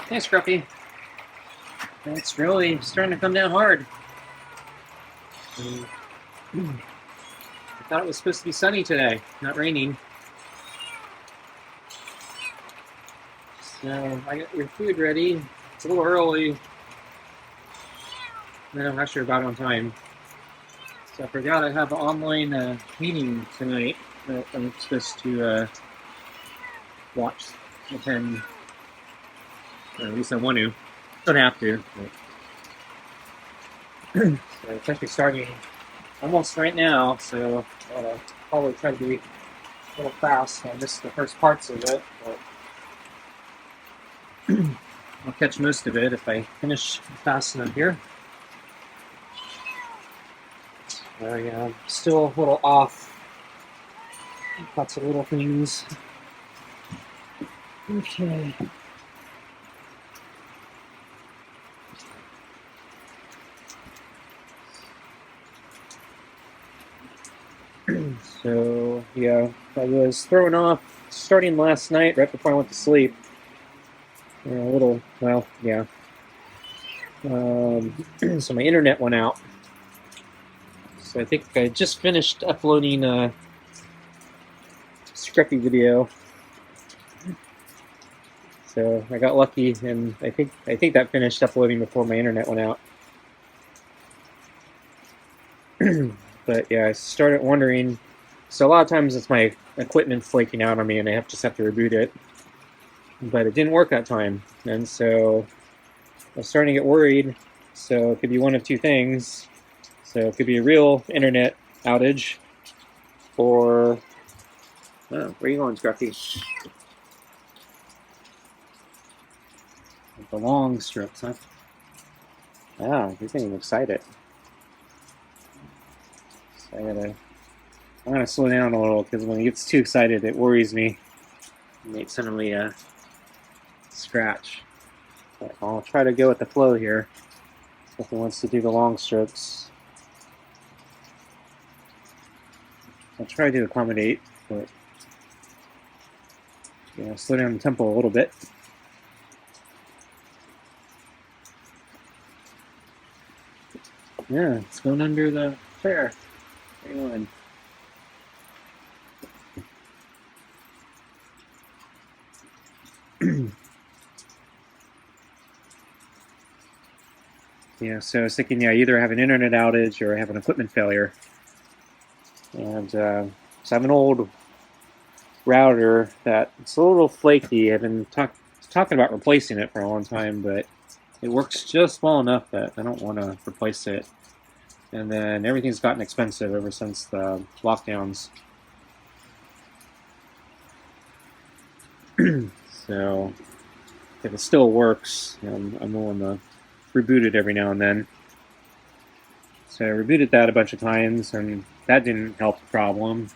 Hey, Scruffy. It's really starting to come down hard. I thought it was supposed to be sunny today, not raining. So I got your food ready. It's a little early. And I'm not sure about on time. So I forgot I have an online meeting tonight that I'm supposed to watch, attend. Or at least I want to. Don't have to. So it's actually starting almost right now, so I'll probably try to be a little fast. I missed the first parts of it, but I'll catch most of it if I finish fast enough here. Yeah, I'm still a little off. Lots of little things. Okay. So, yeah, I was thrown off starting last night right before I went to sleep. A little, well, yeah. So my internet went out. So I think I just finished uploading a Scruffy video. So I got lucky, and I think that finished uploading before my internet went out. But yeah, I started wondering. So a lot of times it's my equipment flaking out on me, and I just have to reboot it. But it didn't work that time, and so I was starting to get worried. So it could be one of two things. So it could be a real internet outage, or oh, where are you going, Scruffy? The long strips, huh? Ah, you're getting excited. So I'm gonna slow down a little because when he gets too excited, it worries me. He might suddenly scratch. But I'll try to go with the flow here. If he wants to do the long strokes, I'll try to accommodate, but slow down the tempo a little bit. Yeah, it's going under the chair. Hang on. Yeah, so I was thinking, I either have an internet outage or I have an equipment failure. And so I have an old router that it's a little flaky. I've been talking about replacing it for a long time, but it works just well enough that I don't want to replace it. And then everything's gotten expensive ever since the lockdowns. So if it still works, I'm willing to reboot it every now and then. So I rebooted that a bunch of times, and that didn't help the problem.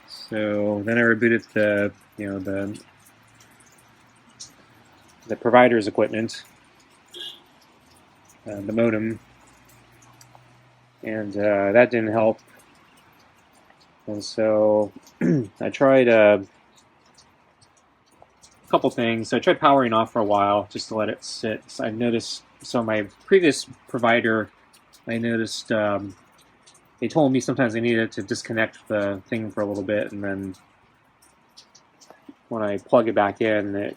So then I rebooted the provider's equipment, the modem, and that didn't help. And so I tried a couple things. So I tried powering off for a while just to let it sit. So I noticed, my previous provider, I noticed they told me sometimes I needed to disconnect the thing for a little bit, and then when I plug it back in, it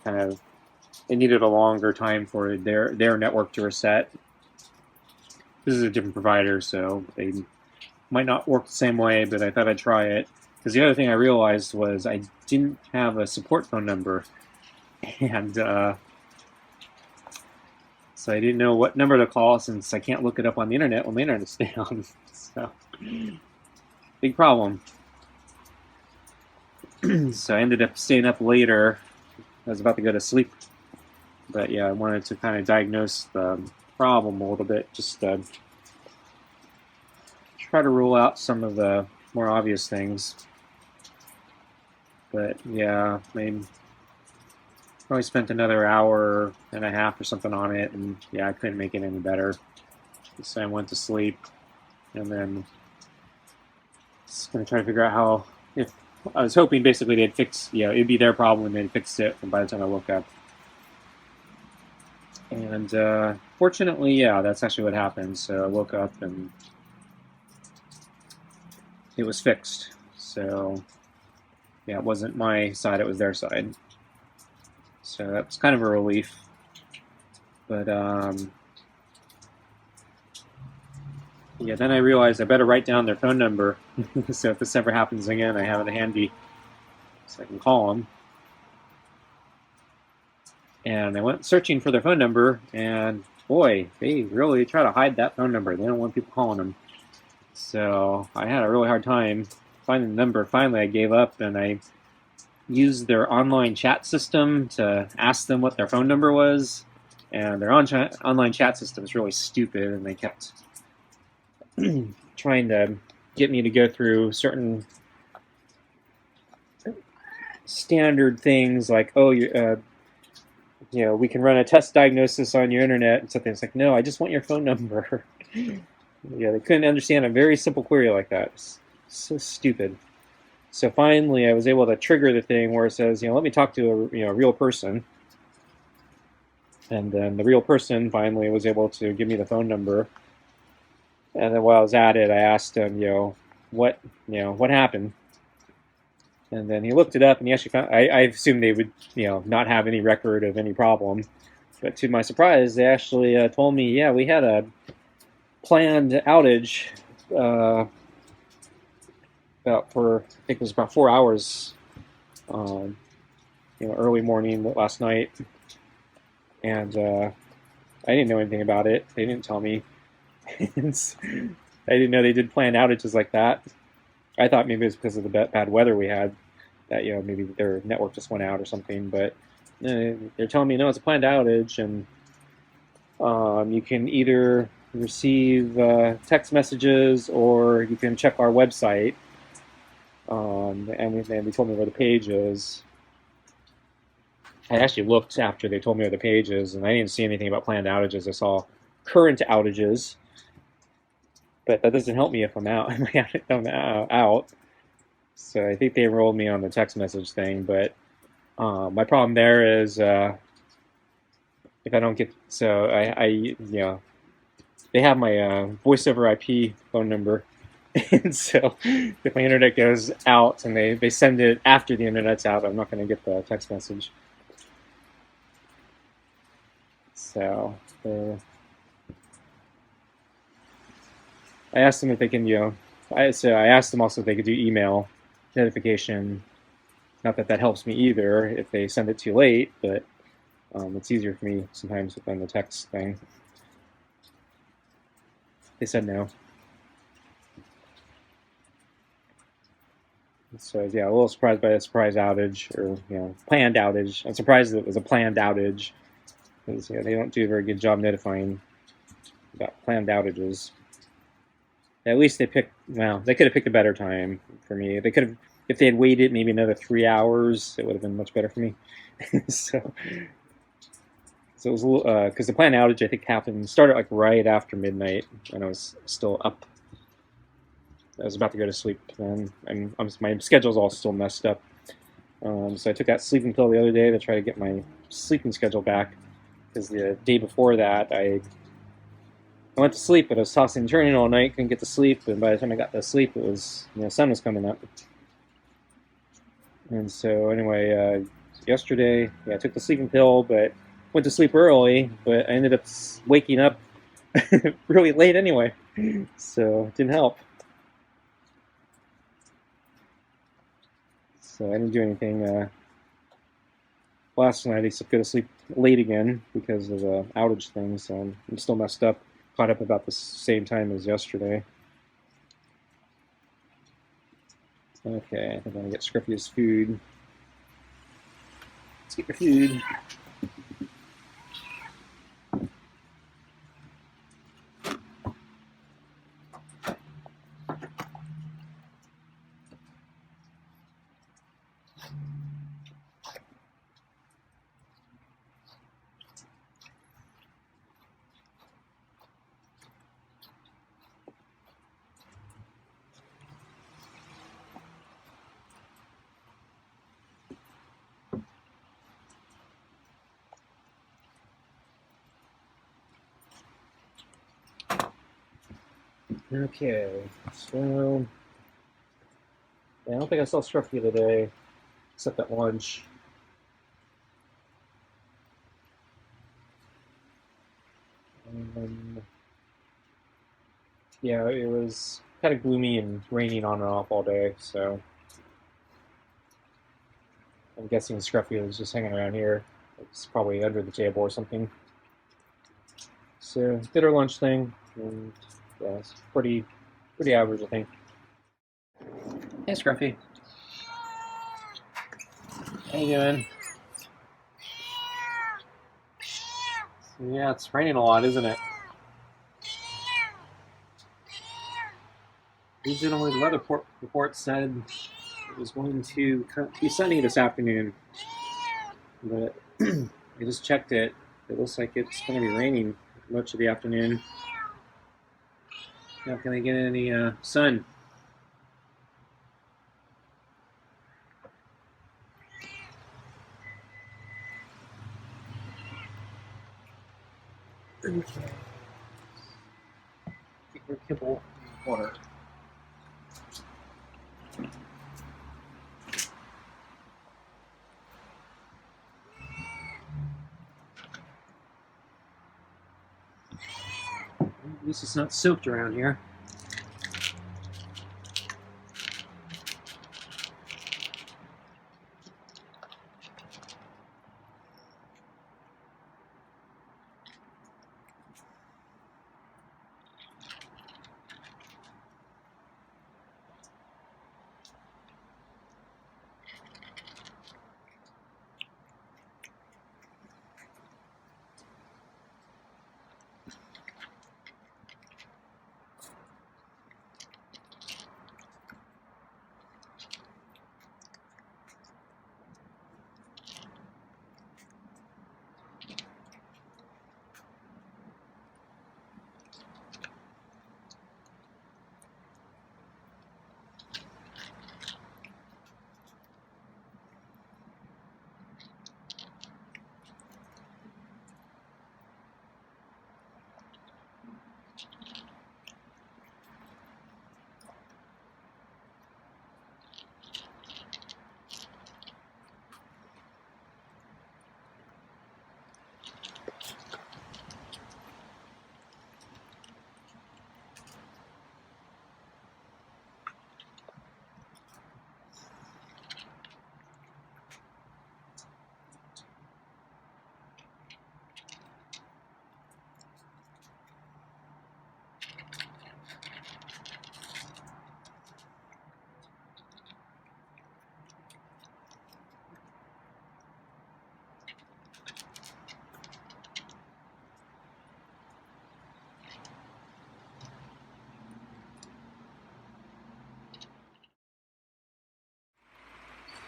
needed a longer time for their network to reset. This is a different provider, so they might not work the same way, but I thought I'd try it. Because the other thing I realized was I didn't have a support phone number, and so I didn't know what number to call since I can't look it up on the internet when the internet's down. So, big problem. So I ended up staying up later. I was about to go to sleep, but yeah, I wanted to kind of diagnose the problem a little bit, just try to rule out some of the more obvious things. But yeah, I probably spent another hour and a half or something on it, and yeah, I couldn't make it any better. So I went to sleep, and then just gonna try to figure out how. If I was hoping basically they'd fix, it'd be their problem and they'd fix it, and by the time I woke up. And fortunately, yeah, that's actually what happened. So I woke up and it was fixed. So yeah, it wasn't my side, it was their side. So that was kind of a relief. But yeah, then I realized I better write down their phone number. So if this ever happens again, I have it handy so I can call them. And I went searching for their phone number, and boy, they really try to hide that phone number. They don't want people calling them. So I had a really hard time finding the number. Finally, I gave up, and I used their online chat system to ask them what their phone number was. And their online chat system is really stupid, and they kept trying to get me to go through certain standard things like, oh, we can run a test diagnosis on your internet and something. It's like, no, I just want your phone number. Yeah, they couldn't understand a very simple query like that. It's so stupid. So finally, I was able to trigger the thing where it says, let me talk to a real person. And then the real person finally was able to give me the phone number. And then while I was at it, I asked him, what happened? And then he looked it up, and he actually found. I assumed they would, not have any record of any problem. But to my surprise, they actually told me, yeah, we had a planned outage I think it was about 4 hours, early morning last night, and I didn't know anything about it. They didn't tell me. I didn't know they did planned outages like that. I thought maybe it was because of the bad weather we had, that maybe their network just went out or something. But they're telling me no, it's a planned outage, and you can either receive text messages or you can check our website. And they told me where the page is. I actually looked after they told me where the page is, and I didn't see anything about planned outages. I saw current outages, but that doesn't help me if I'm out. I'm out. So I think they enrolled me on the text message thing, but my problem there is if I don't get they have my voice over IP phone number, and so if my internet goes out and they send it after the internet's out, I'm not going to get the text message. So I asked them if they can, I asked them also if they could do email notification. Not that that helps me either if they send it too late, but it's easier for me sometimes than the text thing. They said no. So yeah, a little surprised by the surprise outage, or planned outage. I'm surprised that it was a planned outage, because they don't do a very good job notifying about planned outages. At least they could have picked a better time for me. They could have, if they had waited maybe another 3 hours, it would have been much better for me. So it was a little, because the planned outage I think started like right after midnight, and I was still up. I was about to go to sleep then, and my schedule's all still messed up. So I took that sleeping pill the other day to try to get my sleeping schedule back, because the day before that I went to sleep, but I was tossing and turning all night, couldn't get to sleep, and by the time I got to sleep, it was, sun was coming up. And so anyway, yesterday, I took the sleeping pill, but went to sleep early, but I ended up waking up really late anyway, so it didn't help. So I didn't do anything last night. I go to sleep late again because of the outage thing, so I'm still messed up. Caught up about the same time as yesterday. Okay, I think I'm gonna get Scruffy's food. Let's get your food. Okay, so yeah, I don't think I saw Scruffy today, except at lunch. Yeah, it was kind of gloomy and raining on and off all day, so I'm guessing Scruffy was just hanging around here. It's probably under the table or something. So did our lunch thing, and yeah, it's pretty average, I think. Hey, Scruffy. How you doing? Yeah, it's raining a lot, isn't it? Originally, the weather report said it was going to be sunny this afternoon, but I just checked it. It looks like it's going to be raining much of the afternoon. Not going to get any sun. Okay. Get your kibble water. At least it's not soaked around here.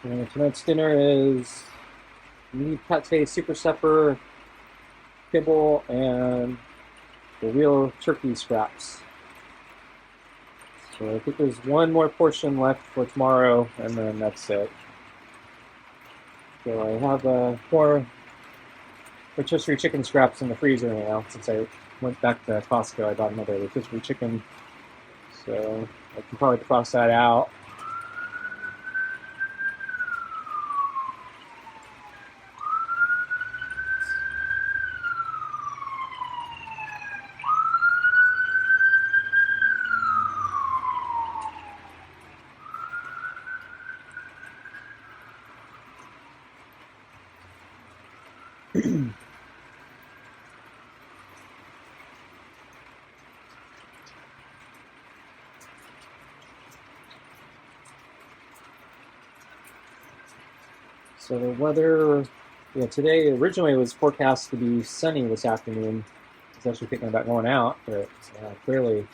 So tonight's dinner is meat pate, super supper, kibble, and the real turkey scraps. So I think there's one more portion left for tomorrow, and then that's it. So I have more rotisserie chicken scraps in the freezer now. Since I went back to Costco, I bought another rotisserie chicken. So I can probably cross that out. So the weather, yeah, today originally was forecast to be sunny this afternoon. I was actually thinking about going out, but clearly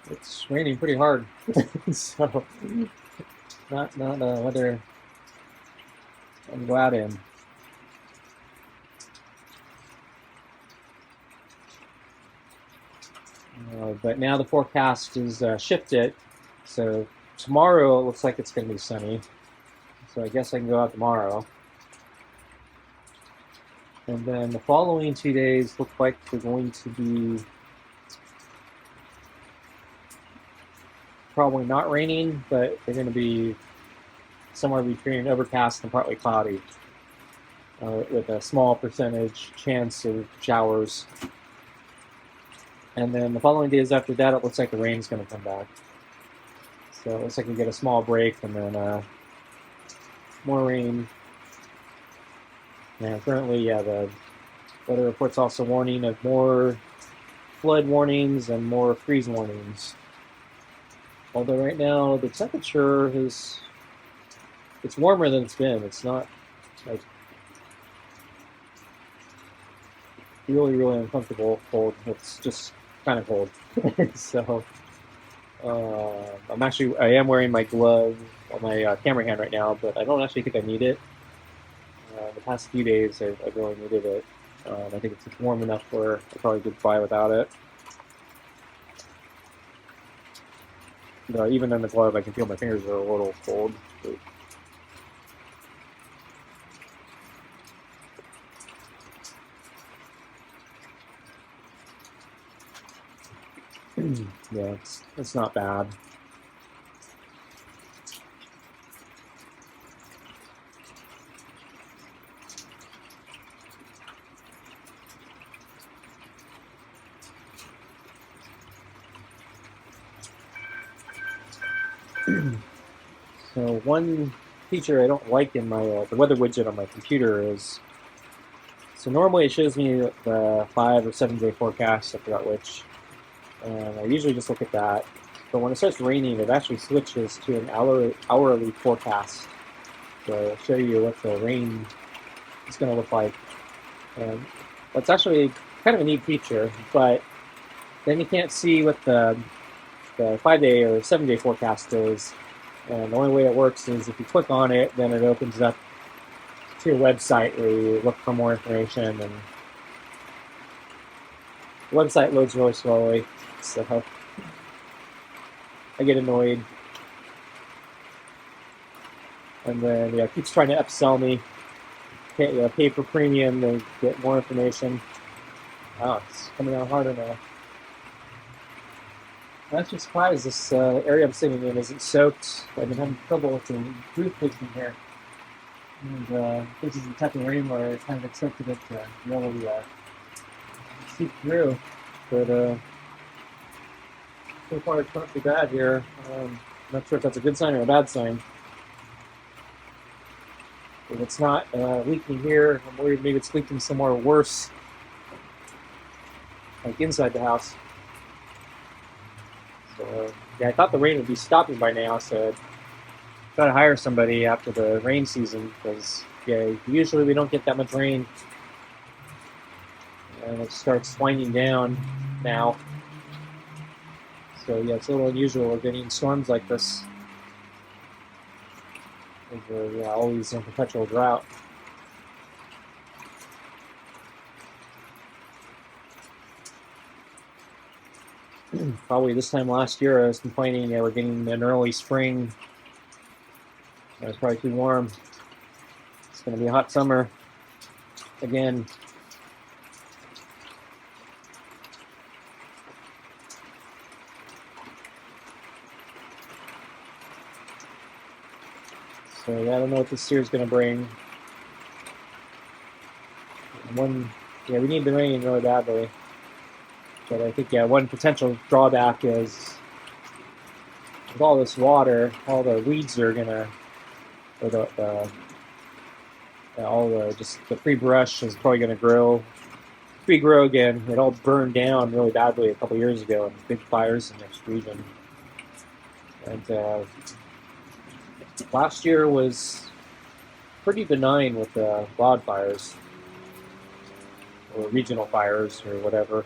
it's raining pretty hard. So not weather I'm go out in. But now the forecast is shifted, so tomorrow it looks like it's going to be sunny. So I guess I can go out tomorrow. And then the following 2 days look like they're going to be probably not raining, but they're going to be somewhere between overcast and partly cloudy, with a small percentage chance of showers. And then the following days after that, it looks like the rain's going to come back. So it looks like we get a small break and then more rain. And currently, the weather report's also warning of more flood warnings and more freeze warnings. Although right now the temperature it's warmer than it's been. It's not like really, really uncomfortable cold. It's just kind of cold. So I am wearing my glove on my camera hand right now, but I don't actually think I need it. The past few days, I really needed it. I think it's warm enough where I probably could fly without it. Even in the glove, I can feel my fingers are a little cold. But yeah, it's not bad. So one feature I don't like in my the weather widget on my computer is, so normally it shows me the 5 or 7 day forecast, I forgot which, and I usually just look at that. But when it starts raining, it actually switches to an hourly forecast. So it'll show you what the rain is going to look like. And that's actually kind of a neat feature, but then you can't see what the 5 day or 7 day forecast is. And the only way it works is if you click on it, then it opens up to your website where you look for more information, and the website loads really slowly, so I get annoyed. And then it keeps trying to upsell me, pay for premium to get more information. Oh, it's coming out harder now. I'm actually surprised this area I'm sitting in isn't soaked. I've been having trouble with the roof leaking here. And this is the type of rain where I kind of expected it to really seep through. But so far it's not too bad here. I'm not sure if that's a good sign or a bad sign. If it's not leaking here, I'm worried maybe it's leaking somewhere worse, like inside the house. So, yeah, I thought the rain would be stopping by now, so I'd try to hire somebody after the rain season, because, yeah, usually we don't get that much rain. And it starts winding down now. So, yeah, it's a little unusual we're getting storms like this. We're always in perpetual drought. Probably this time last year I was complaining we're getting an early spring. It was probably too warm. It's going to be a hot summer again. So yeah, I don't know what this year is going to bring. We need the rain really badly. But I think, one potential drawback is with all this water, all the weeds are gonna, or the free brush is probably gonna regrow again. It all burned down really badly a couple years ago in big fires in this region. And last year was pretty benign with wildfires or regional fires or whatever.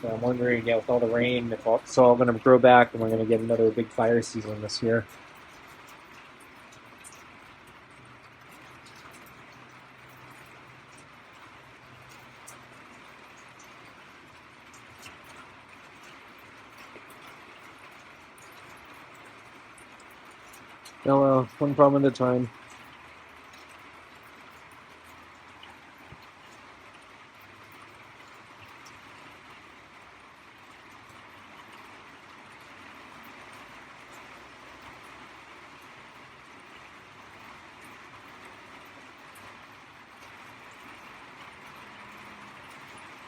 So I'm wondering, with all the rain, if it's all going to grow back and we're going to get another big fire season this year. Oh well, one problem at a time.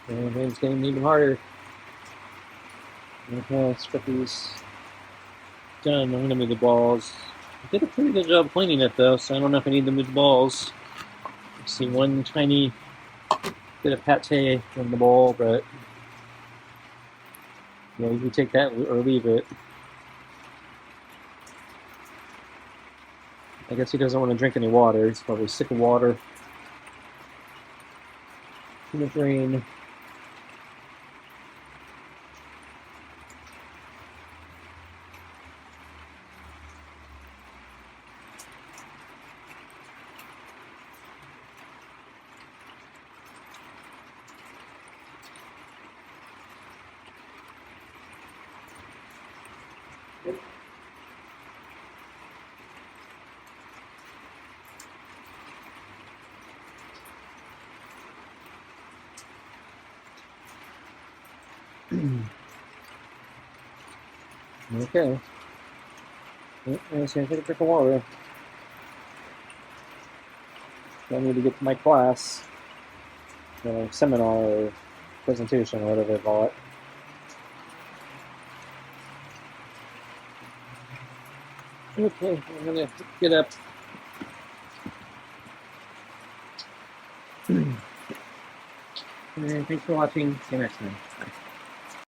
And it's getting even harder. Okay, Scruffy's done. I'm going to move the balls. I did a pretty good job cleaning it, though, so I don't know if I need to move the balls. I see one tiny bit of pate in the bowl, but yeah, you can take that or leave it. I guess he doesn't want to drink any water. He's probably sick of water. Too much rain. Okay. I'm just going to take a drink of water. I need to get to my class, seminar or presentation or whatever they call it. Okay, I'm going to get up. And thanks for watching. See you next time.